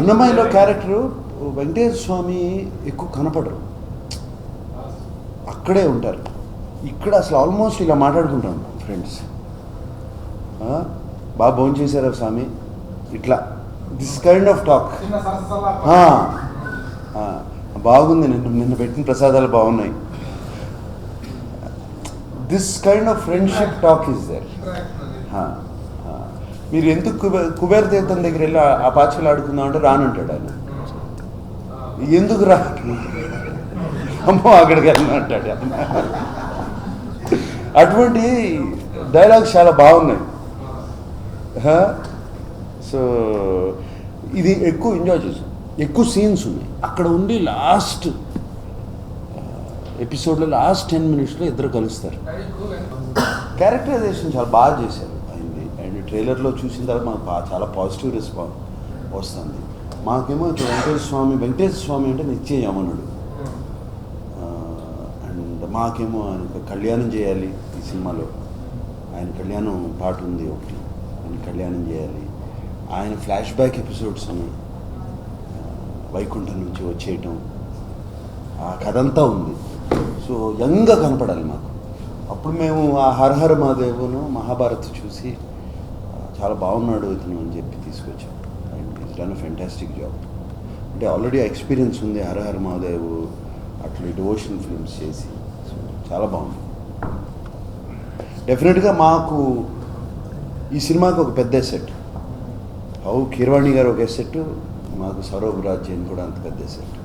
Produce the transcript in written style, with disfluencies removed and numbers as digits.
అన్నమయ్యలో character Venkateswara స్వామి ఎక్కువ కనపడరు, అక్కడే ఉంటారు. ఇక్కడ అసలు ఆల్మోస్ట్ ఇలా మాట్లాడుకుంటాం ఫ్రెండ్స్, బాగా భోజనం చేశారా స్వామి, ఇట్లా దిస్ కైండ్ ఆఫ్ టాక్. బాగుంది, నిన్న పెట్టిన ప్రసాదాలు బాగున్నాయి. This kind of friendship talk is there. మీరు ఎందుకు కుబేర తీర్థం దగ్గర వెళ్ళి ఆ పాచలు ఆడుకుందాం అంటే రానంటాడు ఆయన. ఎందుకు రా, అమ్మో అక్కడికి వెళ్ళిన అంటాడు ఆయన. అటువంటి డైలాగ్స్ చాలా బాగున్నాయి. సో ఇది ఎక్కువ ఎంజాయ్ చేసాం, ఎక్కువ సీన్స్ ఉన్నాయి అక్కడ. ఉండి లాస్ట్ ఎపిసోడ్లో లాస్ట్ 10 minutesలో ఇద్దరు కలుస్తారు. క్యారెక్టరైజేషన్ చాలా బాగా చేశారు అయింది. అండ్ ట్రైలర్లో చూసిన తర్వాత మాకు చాలా పాజిటివ్ రెస్పాన్స్ వస్తుంది. మాకేమో ఇక్కడ వెంకటేశ్వర స్వామి అంటే నిత్య యమనుడు. అండ్ మాకేమో ఆయన కళ్యాణం చేయాలి ఈ సినిమాలో. ఆయన కళ్యాణం పాట ఉంది ఒకటి, ఆయన కళ్యాణం చేయాలి. ఆయన ఫ్లాష్ బ్యాక్ ఎపిసోడ్స్ ఉన్నాయి, వైకుంఠం నుంచి వచ్చేయటం, ఆ కథ అంతా ఉంది. సో యంగ్గా కనపడాలి మాకు. అప్పుడు మేము ఆ హరహర మహాదేవును మహాభారత్ చూసి చాలా బాగున్నాడు ఇతను అని చెప్పి తీసుకొచ్చాం. And is done a fantastic job. అంటే ఆల్రెడీ ఎక్స్పీరియన్స్ ఉంది హరహర మహాదేవ్ అట్లా డివోషన్ ఫిల్మ్స్ చేసి. సో చాలా బాగుంది. డెఫినెట్గా మాకు ఈ సినిమాకి ఒక పెద్ద సెట్. కీరవాణి గారు ఒక సెట్, మాకు సౌరభ్ రాజ్ జైన్ కూడా అంత పెద్ద సెట్.